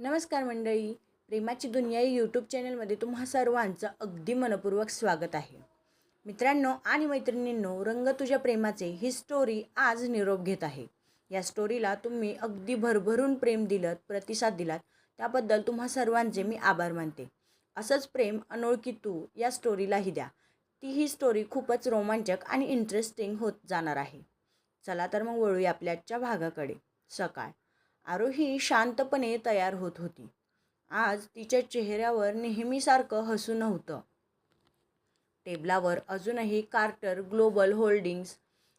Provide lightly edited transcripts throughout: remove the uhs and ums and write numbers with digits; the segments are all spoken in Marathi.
नमस्कार मंडळी, प्रेमाची दुनिया या यूट्यूब चॅनलमध्ये तुम्हा सर्वांचं अगदी मनपूर्वक स्वागत आहे. मित्रांनो आणि मैत्रिणींनो, रंग तुझ्या प्रेमाचे ही स्टोरी आज निरोप घेत आहे. या स्टोरीला तुम्ही अगदी भरभरून प्रेम दिलं, प्रतिसाद दिलात, त्याबद्दल तुम्हा सर्वांचे मी आभार मानते. असंच प्रेम अनोळखी तू या स्टोरीलाही द्या. ही स्टोरी खूपच रोमांचक आणि इंटरेस्टिंग होत जाणार आहे. चला तर मग वळूया आपल्या आजच्या भागाकडे. सकाळ. आरोही शांतपणे तयार होत होती. आज तिच्या चेहऱ्यावर नेहमीसारखं हसू नव्हतं. टेबलावर अजूनही कार्टर ग्लोबल होल्डिंग्स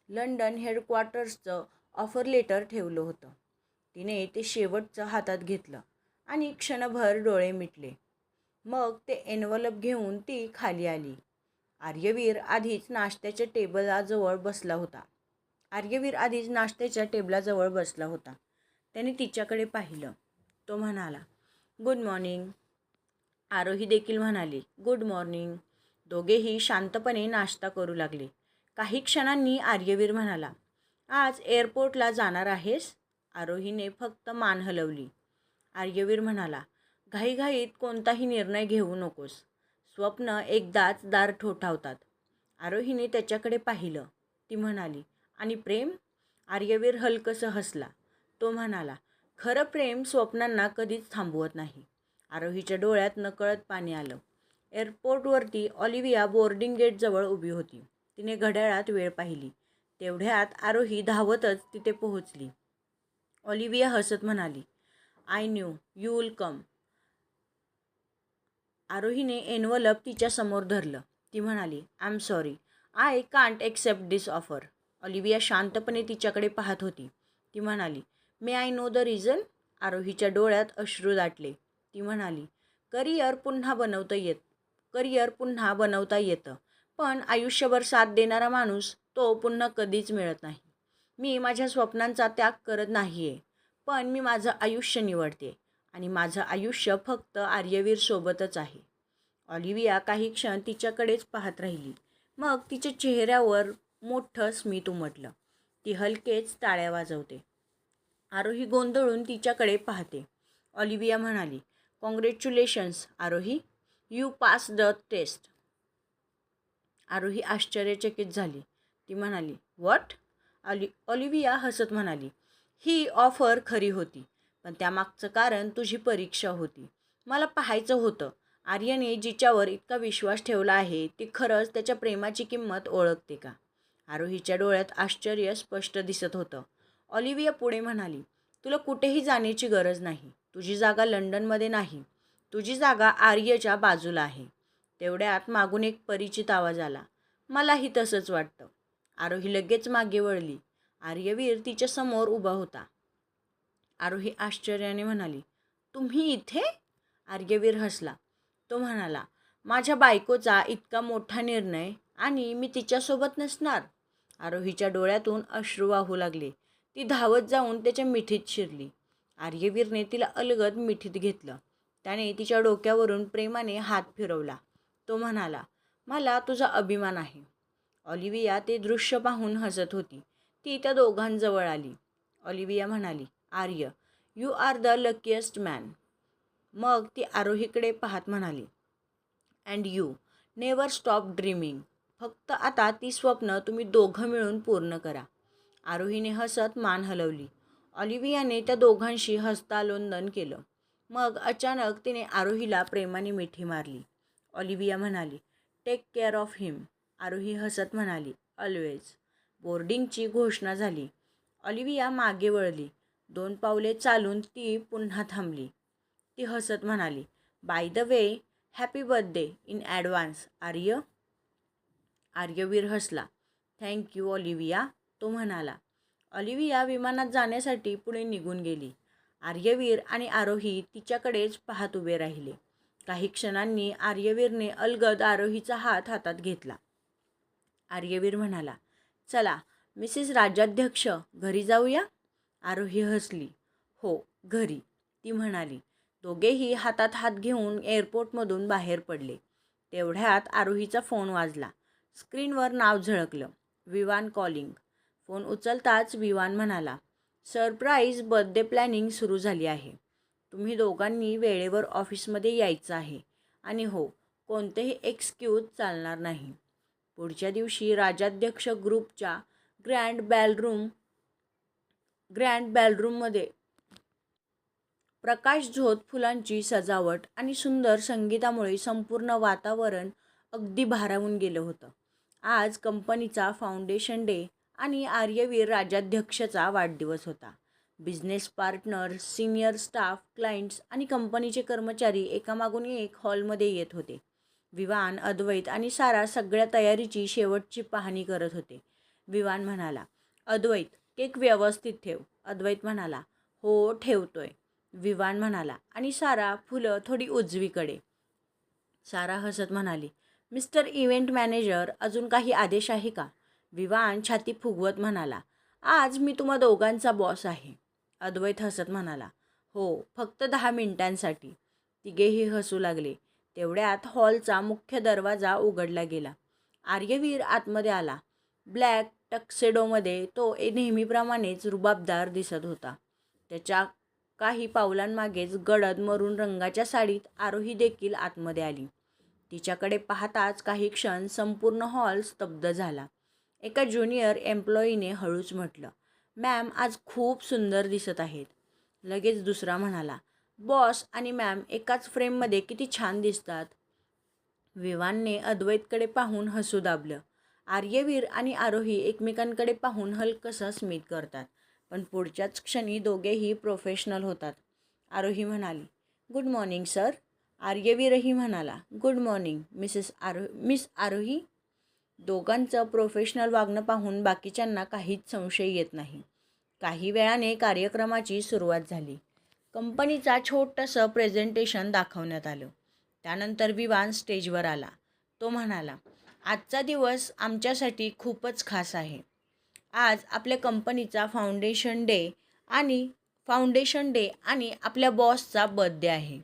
लंडन हेडक्वार्टर्सचं ऑफर लेटर ठेवलं होतं. तिने ते शेवटचं हातात घेतलं आणि क्षणभर डोळे मिटले. मग ते एनवलप घेऊन ती खाली आली. आर्यवीर आधीच नाश्त्याच्या टेबलाजवळ बसला होता. त्याने तिच्याकडे पाहिलं. तो म्हणाला, गुड मॉर्निंग. आरोही देखील म्हणाली, गुड मॉर्निंग. दोघेही शांतपणे नाश्ता करू लागले. काही क्षणांनी आर्यवीर म्हणाला, आज एअरपोर्टला जाणार आहेस? आरोहीने फक्त मान हलवली. आर्यवीर म्हणाला, घाईघाईत कोणताही निर्णय घेऊ नकोस. स्वप्न एकदाच दार ठोठावतात. आरोहीने त्याच्याकडे पाहिलं. ती म्हणाली, आणि प्रेम? आर्यवीर हलकसं हसला. तो म्हणाला, खरं प्रेम स्वप्नांना कधीच थांबवत नाही. आरोहीच्या डोळ्यात नकळत पाणी आलं. एअरपोर्टवरती ऑलिव्हिया बोर्डिंग गेटजवळ उभी होती. तिने घड्याळात वेळ पाहिली. तेवढ्यात आरोही धावतच तिथे पोहोचली. ऑलिव्हिया हसत म्हणाली, I knew you will come. आरोहीने एनवलप तिच्या समोर धरलं. ती म्हणाली, I am sorry, I can't accept this offer. Olivia शांतपणे तिच्याकडे पाहत होती. ती म्हणाली, may I know the reason? आरोहीच्या डोळ्यात अश्रू दाटले. ती म्हणाली, करिअर पुन्हा बनवता येतं, पण आयुष्यभर साथ देणारा माणूस तो पुन्हा कधीच मिळत नाही. मी माझ्या स्वप्नांचा त्याग करत नाही आहे, पण मी माझं आयुष्य निवडते आणि माझं आयुष्य फक्त आर्यवीर सोबतच आहे. ऑलिव्हिया काही क्षण तिच्याकडेच पाहत राहिली. मग तिच्या चेहऱ्यावर मोठं स्मित उमटलं. ती हलकेच टाळ्या वाजवते. आरोही गोंधळून तिच्याकडे पाहते. ऑलिव्हिया म्हणाली, congratulations Aarohi, you pass the test. Aarohi आश्चर्यचकित झाली. ती म्हणाली, व्हॉट? ऑलिव्हिया हसत म्हणाली, ही ऑफर खरी होती, पण त्यामागचं कारण तुझी परीक्षा होती. मला पाहायचं होतं, आर्यने जिच्यावर इतका विश्वास ठेवला आहे ती खरंच त्याच्या प्रेमाची किंमत ओळखते का? आरोहीच्या डोळ्यात आश्चर्य स्पष्ट दिसत होतं. ऑलिव्हिया पुढे म्हणाली, तुला कुठेही जाण्याची गरज नाही. तुझी जागा लंडनमध्ये नाही. तुझी जागा आर्यच्या बाजूला आहे. तेवढ्यात मागून एक परिचित आवाज आला. मलाही तसंच वाटतं. आरोही लगेच मागे वळली. आर्यवीर तिच्या समोर उभा होता. आरोही आश्चर्याने म्हणाली, तुम्ही इथे? आर्यवीर हसला. तो म्हणाला, माझ्या बायकोचा इतका मोठा निर्णय आणि मी तिच्यासोबत नसणार? आरोहीच्या डोळ्यातून अश्रू वाहू लागले. ती धावत जाऊन त्याच्या मिठीत शिरली. आर्यवीरने तिला अलगद मिठीत घेतलं. त्याने तिच्या डोक्यावरून प्रेमाने हात फिरवला. तो म्हणाला, मला तुझा अभिमान आहे. ऑलिव्हिया ते दृश्य पाहून हसत होती. ती त्या दोघांजवळ आली. ऑलिव्हिया म्हणाली, Arya, you are the luckiest man. मग ती आरोहीकडे पाहत म्हणाली, and you never stop dreaming. फक्त आता ती स्वप्न तुम्ही दोघं मिळून पूर्ण करा. आरोहीने हसत मान हलवली. ऑलिव्हियाने त्या दोघांशी हस्तांदोलन केलं. मग अचानक तिने आरोहीला प्रेमाने मिठी मारली. ऑलिव्हिया म्हणाली, टेक केअर ऑफ हिम. आरोही हसत म्हणाली, ऑलवेज. बोर्डिंगची घोषणा झाली. ऑलिव्हिया मागे वळली. 2 पावले चालून ती पुन्हा थांबली. ती हसत म्हणाली, by the way, happy birthday in advance Arya. Aryaveer हसला. थँक यू ऑलिव्हिया, तो म्हणाला. ऑलिव्हिया विमानात जाण्यासाठी पुढे निघून गेली. आर्यवीर आणि आरोही तिच्याकडेच पाहत उभे राहिले. काही क्षणांनी आर्यवीरने अलगद आरोहीचा हात हातात घेतला. आर्यवीर म्हणाला, चला मिसेस राज्याध्यक्ष, घरी जाऊया? आरोही हसली. हो, घरी, ती म्हणाली. दोघेही हातात हात घेऊन एअरपोर्टमधून बाहेर पडले. तेवढ्यात आरोहीचा फोन वाजला. स्क्रीनवर नाव झळकलं, विवान कॉलिंग. फोन उचलताच विवान म्हणाला, सरप्राईज बर्थडे प्लॅनिंग सुरू झाली आहे. तुम्ही दोघांनी वेळेवर ऑफिसमध्ये यायचं आहे. आणि हो, कोणतेही एक्सक्यूज चालणार नाही. पुढच्या दिवशी राजाध्यक्ष ग्रुपच्या ग्रँड बॅलरूममध्ये प्रकाशझोत, फुलांची सजावट आणि सुंदर संगीतामुळे संपूर्ण वातावरण अगदी भारावून गेलं होतं. आज कंपनीचा फाउंडेशन डे आणि आर्यवीर राजाध्यक्षचा वाढदिवस होता. Business partner, senior staff, clients आणि कंपनीचे कर्मचारी एकामागून एक हॉलमध्ये येत होते. विवान, अद्वैत आणि सारा सगळ्या तयारीची शेवटची पाहणी करत होते. विवान म्हणाला, अद्वैत, केक व्यवस्थित ठेव. अद्वैत म्हणाला, हो ठेवतोय. विवान म्हणाला, आणि सारा, फुलं थोडी उजवीकडे. सारा हसत म्हणाली, मिस्टर इव्हेंट मॅनेजर, अजून काही आदेश आहे का? विवान छाती फुगवत म्हणाला, आज मी तुम्हा दोघांचा बॉस आहे. अद्वैत हसत म्हणाला, हो, फक्त 10 मिनिटांसाठी. तिघेही हसू लागले. तेवढ्यात हॉलचा मुख्य दरवाजा उघडला गेला. आर्यवीर आतमध्ये आला. ब्लॅक टक्सेडोमध्ये तो नेहमीप्रमाणेच रुबाबदार दिसत होता. त्याच्या काही पावलांमागेच गडद मरून रंगाच्या साडीत आरोही देखील आतमध्ये आली. तिच्याकडे पाहताच काही क्षण संपूर्ण हॉल स्तब्ध झाला. एका ज्युनियर एम्प्लॉईने हळूच म्हटलं, मॅम, आज खूप सुंदर दिसत आहेत. लगेच दुसरा म्हणाला, बॉस आणि मॅम एकाच फ्रेममध्ये किती छान दिसतात. विवानने अद्वैतकडे पाहून हसू दाबलं. आर्यवीर आणि आरोही एकमेकांकडे पाहून हलकसं स्मित करतात, पण पुढच्याच क्षणी दोघेही प्रोफेशनल होतात. आरोही म्हणाली, गुड मॉर्निंग सर. आर्यवीरही म्हणाला, गुड मॉर्निंग मिस आरोही. दोघांचं प्रोफेशनल वागणं पाहून बाकीच्यांना काहीच संशय येत नाही. काही वेळाने कार्यक्रमाची सुरुवात झाली. कंपनीचा छोटंसं प्रेझेंटेशन दाखवण्यात आलं. त्यानंतर विवान स्टेजवर आला. तो म्हणाला, आजचा दिवस आमच्यासाठी खूपच खास आहे. आज आपल्या कंपनीचा फाउंडेशन डे आणि आपल्या बॉसचा बर्थडे आहे.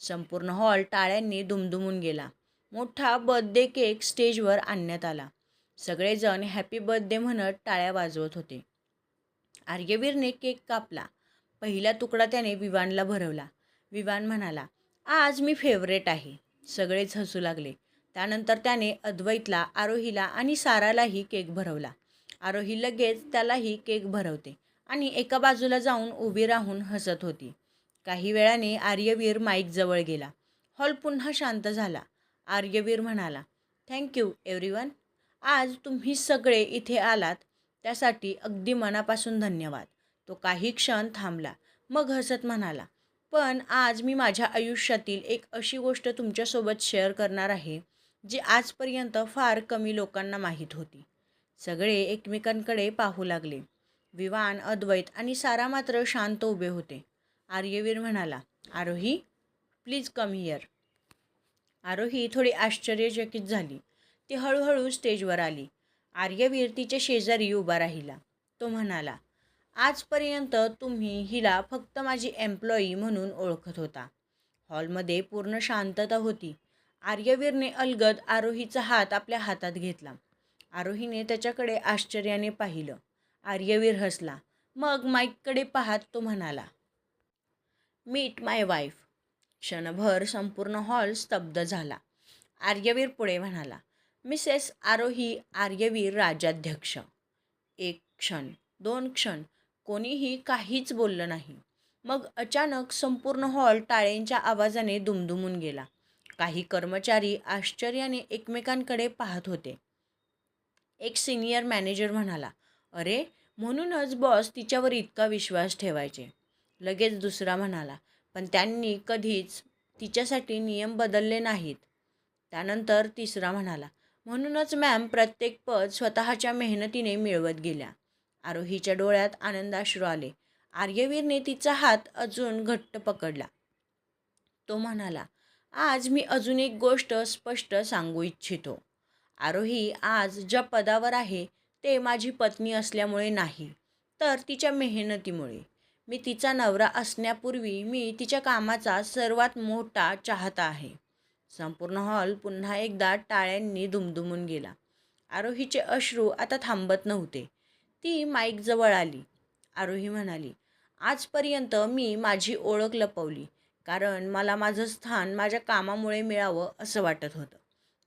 संपूर्ण हॉल टाळ्यांनी दुमदुमून गेला. मोठा बर्थडे केक स्टेजवर आणण्यात आला. सगळेजण हॅपी बर्थडे म्हणत टाळ्या वाजवत होते. आर्यवीरने केक कापला. पहिला तुकडा त्याने विवानला भरवला. विवान म्हणाला, आज मी फेवरेट आहे. सगळेच हसू लागले. त्यानंतर त्याने अद्वैतला, आरोहीला आणि सारालाही केक भरवला. आरोही लगेच त्यालाही केक भरवते आणि एका बाजूला जाऊन उभी राहून हसत होती. काही वेळाने आर्यवीर माईकजवळ गेला. हॉल पुन्हा शांत झाला. आर्यवीर म्हणाला, थँक्यू एव्हरीवन. आज तुम्ही सगळे इथे आलात त्यासाठी अगदी मनापासून धन्यवाद. तो काही क्षण थांबला, मग हसत म्हणाला, पण आज मी माझ्या आयुष्यातील एक अशी गोष्ट तुमच्यासोबत शेअर करणार आहे जी आजपर्यंत फार कमी लोकांना माहीत होती. सगळे एकमेकांकडे पाहू लागले. विवान, अद्वैत आणि सारा मात्र शांत उभे होते. आर्यवीर म्हणाला, आरोही, प्लीज कम हिअर. आरोही थोडी आश्चर्यचकित झाली. ती हळूहळू स्टेजवर आली. आर्यवीर तिच्या शेजारी उभा राहिला. तो म्हणाला, आजपर्यंत तुम्ही हिला फक्त माझी एम्प्लॉई म्हणून ओळखत होता. हॉलमध्ये पूर्ण शांतता होती. आर्यवीरने अलगद आरोहीचा हात आपल्या हातात घेतला. आरोहीने त्याच्याकडे आश्चर्याने पाहिलं. आर्यवीर हसला. मग माईककडे पाहत तो म्हणाला, मीट माय वाईफ. क्षणभर संपूर्ण हॉल स्तब्ध झाला. आर्यवीर पुढे म्हणाला, मिसेस आरोही आर्यवीर राजाध्यक्ष. 1 क्षण, 2 क्षण, कोणीही काहीच बोललं नाही. मग अचानक संपूर्ण हॉल टाळ्यांच्या आवाजाने दुमदुमून गेला. काही कर्मचारी आश्चर्याने एकमेकांकडे पाहत होते. एक सिनियर मॅनेजर म्हणाला, अरे, म्हणूनच बॉस तिच्यावर इतका विश्वास ठेवायचे. लगेच दुसरा म्हणाला, पण त्यांनी कधीच तिच्यासाठी नियम बदलले नाहीत. त्यानंतर तिसरा म्हणाला, म्हणूनच मॅम प्रत्येक पद स्वतःच्या मेहनतीने मिळवत गेल्या. आरोहीच्या डोळ्यात आनंदाश्रू आले. आर्यवीरने तिचा हात अजून घट्ट पकडला. तो म्हणाला, आज मी अजून एक गोष्ट स्पष्ट सांगू इच्छितो. आरोही आज ज्या पदावर आहे ते माझी पत्नी असल्यामुळे नाही, तर तिच्या मेहनतीमुळे. मी तिचा नवरा असण्यापूर्वी मी तिच्या कामाचा सर्वात मोठा चाहता आहे. संपूर्ण हॉल पुन्हा एकदा टाळ्यांनी दुमदुमून गेला. आरोहीचे अश्रू आता थांबत नव्हते. ती माईकजवळ आली. आरोही म्हणाली, आजपर्यंत मी माझी ओळख लपवली, कारण मला माझं स्थान माझ्या कामामुळे मिळावं असं वाटत होतं.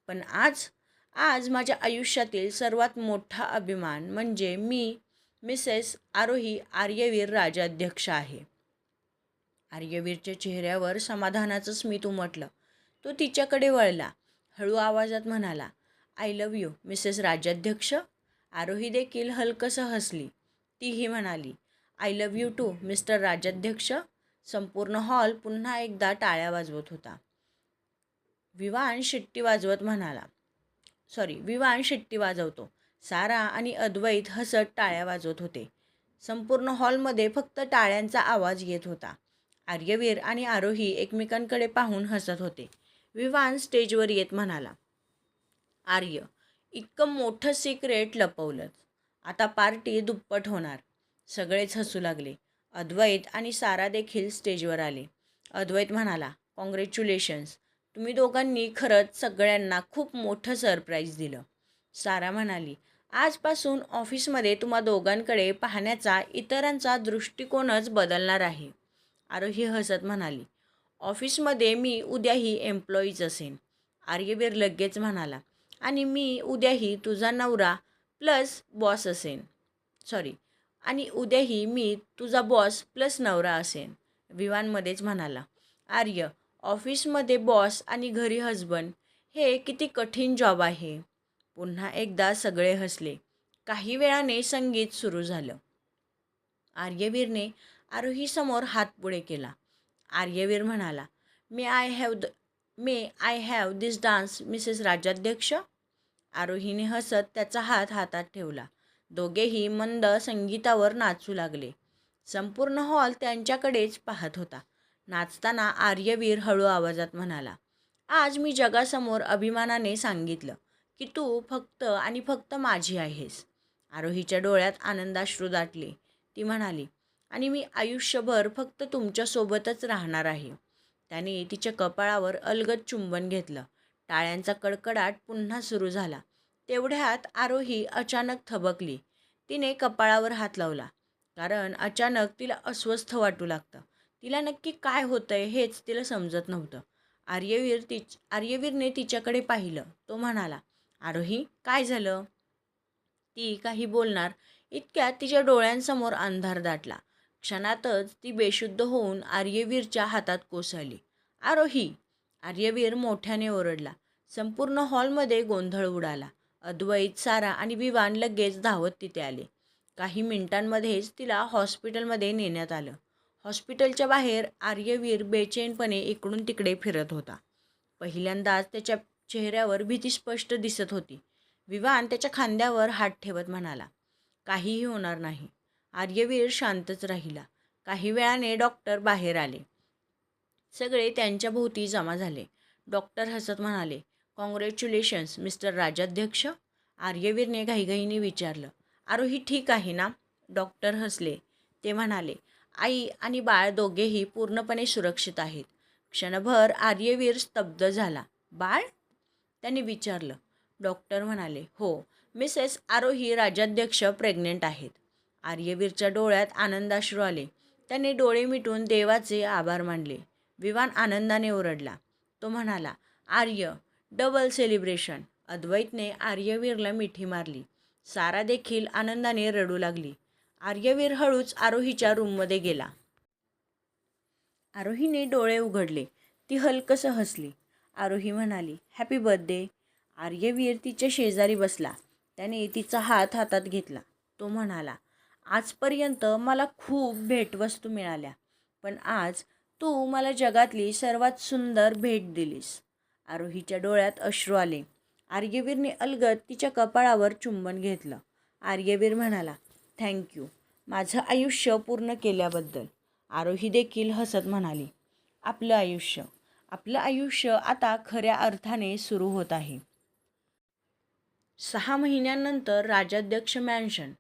पण आज आज माझ्या आयुष्यातील सर्वात मोठा अभिमान म्हणजे मी मिसेस आरोही आर्यवीर राजाध्यक्ष आहे. आर्यवीरच्या चेहऱ्यावर समाधानाचं स्मित उमटलं. तो तिच्याकडे वळला. हळू आवाजात म्हणाला, I love you Mrs Rajadhyaksha. Aarohi देखील हलकसं हसली. तीही म्हणाली, I love you too Mr Rajadhyaksha. संपूर्ण हॉल पुन्हा एकदा टाळ्या वाजवत होता. विवान शिट्टी वाजवतो. सारा आणि अद्वैत हसत टाळ्या वाजवत होते. संपूर्ण हॉलमध्ये फक्त टाळ्यांचा आवाज येत होता. आर्यवीर आणि आरोही एकमेकांकडे पाहून हसत होते. विवान स्टेजवर येत म्हणाला, आर्य, इतकं मोठं सिक्रेट लपवलंच. आता पार्टी दुप्पट होणार. सगळेच हसू लागले. अद्वैत आणि सारा देखील स्टेजवर आले. अद्वैत म्हणाला, कॉंग्रॅच्युलेशन्स. तुम्ही दोघांनी खरंच सगळ्यांना खूप मोठं सरप्राईज दिलं. सारा म्हणाली, आजपासून ऑफिसमध्ये तुम्हा दोघांकडे पाहण्याचा इतरांचा दृष्टिकोनच बदलणार आहे. आरोही हसत म्हणाली, ऑफिसमध्ये मी उद्याही एम्प्लॉईज असेन. आर्यवीर लगेच म्हणाला, आणि मी उद्याही तुझा नवरा प्लस बॉस असेन. आणि उद्याही मी तुझा बॉस प्लस नवरा असेन. विवानमध्येच म्हणाला, आर्य, ऑफिसमध्ये बॉस आणि घरी हजबंड हे किती कठीण जॉब आहे. पुन्हा एकदा सगळे हसले. काही वेळाने संगीत सुरू झालं. आर्यवीरने आरोहीसमोर हात पुढे केला. आर्यवीर म्हणाला, may I have this dance Mrs Rajadhyaksha. आरोहीने हसत त्याचा हात हातात ठेवला. दोघेही मंद संगीतावर नाचू लागले. संपूर्ण हॉल त्यांच्याकडेच पाहत होता. नाचताना आर्यवीर हळू आवाजात म्हणाला, आज मी जगासमोर अभिमानाने सांगितलं की तू फक्त आणि फक्त माझी आहेस. आरोहीच्या डोळ्यात आनंदाश्रू दाटले. ती म्हणाली, आणि मी आयुष्यभर फक्त तुमच्यासोबतच राहणार आहे. त्याने तिच्या कपाळावर अलगद चुंबन घेतलं. टाळ्यांचा कडकडाट पुन्हा सुरू झाला. तेवढ्यात आरोही अचानक थबकली. तिने कपाळावर हात लावला, कारण अचानक तिला अस्वस्थ वाटू लागतं. तिला नक्की काय होतंय हेच तिला समजत नव्हतं. आर्यवीरने तिच्याकडे पाहिलं. तो म्हणाला, आरोही, काय झालं? ती काही बोलणार इतक्यात तिच्या डोळ्यांसमोर अंधार दाटला. क्षणातच ती बेशुद्ध होऊन आर्यवीरच्या हातात कोसळली. आरोही! आर्यवीर मोठ्याने ओरडला. संपूर्ण हॉलमध्ये गोंधळ उडाला. अद्वैत, सारा आणि विवान लगेच धावत तिथे आले. काही मिनिटांमध्येच तिला हॉस्पिटलमध्ये नेण्यात आलं. हॉस्पिटलच्या बाहेर आर्यवीर बेचैनपणे इकडून तिकडे फिरत होता. पहिल्यांदाच त्याच्या चेहऱ्यावर भीती स्पष्ट दिसत होती. विवान त्याच्या खांद्यावर हात ठेवत म्हणाला, काहीही होणार नाही. आर्यवीर शांतच राहिला. काही वेळाने डॉक्टर बाहेर आले. सगळे त्यांच्या भोवती जमा झाले. डॉक्टर हसत म्हणाले, कॉंग्रॅच्युलेशन्स मिस्टर राजाध्यक्ष. आर्यवीरने घाईघाईने विचारलं, आरोही ठीक आहे ना? डॉक्टर हसले. ते म्हणाले, आई आणि बाळ दोघेही पूर्णपणे सुरक्षित आहेत. क्षणभर आर्यवीर स्तब्ध झाला. बाळ? त्याने विचारलं. डॉक्टर म्हणाले, हो, मिसेस आरोही राजाध्यक्ष प्रेग्नेंट आहेत. आर्यवीरच्या डोळ्यात आनंदाश्रू आले. त्याने डोळे मिटून देवाचे आभार मानले. विवान आनंदाने ओरडला. तो म्हणाला, आर्य, डबल सेलिब्रेशन. अद्वैतने आर्यवीरला मिठी मारली. सारा देखील आनंदाने रडू लागली. आर्यवीर हळूच आरोहीच्या रूममध्ये गेला. आरोहीने डोळे उघडले. ती हलकसं हसली. आरोही म्हणाली, हॅपी बर्थडे. आर्यवीर तिच्या शेजारी बसला. त्याने तिचा हात हातात घेतला. तो म्हणाला, आजपर्यंत मला खूप भेटवस्तू मिळाल्या, पण आज तू मला जगातली सर्वात सुंदर भेट दिलीस. आरोहीच्या डोळ्यात अश्रू आले. आर्यवीरने अलगद तिच्या कपाळावर चुंबन घेतलं. आर्यवीर म्हणाला, थँक्यू माझं आयुष्य पूर्ण केल्याबद्दल. आरोही देखील हसत म्हणाली, आपलं आयुष्य आता खऱ्या अर्थाने सुरू होत आहे. 6 महिन्यांनंतर राजाध्यक्ष मॅन्शन.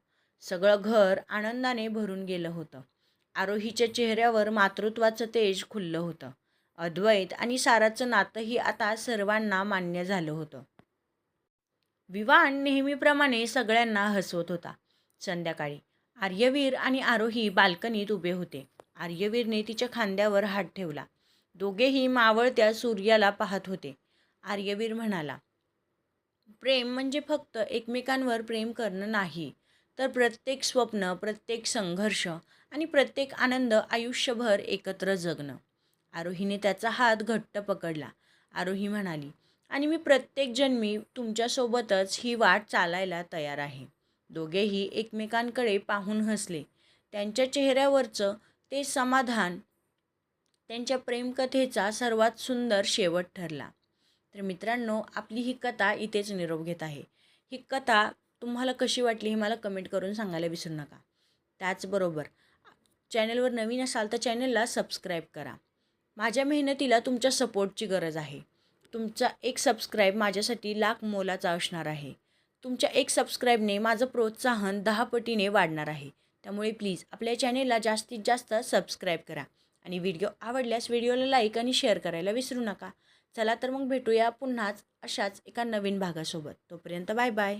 सगळं घर आनंदाने भरून गेलं होतं. आरोहीच्या चेहऱ्यावर मातृत्वाचं तेज खुललं होतं. अद्वैत आणि साराचं नातंही आता सर्वांना मान्य झालं होतं. विवान नेहमीप्रमाणे सगळ्यांना हसवत होता. संध्याकाळी आर्यवीर आणि आरोही बाल्कनीत उभे होते. आर्यवीरने तिच्या खांद्यावर हात ठेवला. दोघेही मावळत्या सूर्याला पाहत होते. आर्यवीर म्हणाला, प्रेम म्हणजे फक्त एकमेकांवर प्रेम करणं नाही, तर प्रत्येक स्वप्न, प्रत्येक संघर्ष आणि प्रत्येक आनंद आयुष्यभर एकत्र जगणं. आरोहीने त्याचा हात घट्ट पकडला. आरोही म्हणाली, आणि मी प्रत्येक जन्मी तुमच्यासोबतच ही वाट चालायला तयार आहे. दोघेही एकमेकांकडे पाहून हसले. त्यांच्या चेहऱ्यावरचं ते समाधान त्यांच्या प्रेमकथेचा सर्वात सुंदर शेवट ठरला. तर मित्रांनो, आपली ही कथा इथेच निरोप घेत आहे. ही कथा तुम्हाला कशी वाटली हे मला कमेंट करून सांगायला विसरू नका. त्याचबरोबर चॅनलवर नवीन असाल तर चॅनलला सबस्क्राईब करा. माझ्या मेहनतीला तुमच्या सपोर्टची गरज आहे. तुमचा एक सबस्क्राईब माझ्यासाठी लाख मोलाचा असणार आहे. तुमच्या एक सबस्क्राईबने माझं प्रोत्साहन 10 पटीने वाढणार आहे. त्यामुळे प्लीज आपल्या चॅनेलला जास्तीत जास्त सबस्क्राईब करा आणि व्हिडिओ आवडल्यास व्हिडिओला लाईक आणि शेअर करायला विसरू नका. चला तर मग भेटूया पुन्हाच अशाच एका नवीन भागासोबत. तोपर्यंत बाय बाय.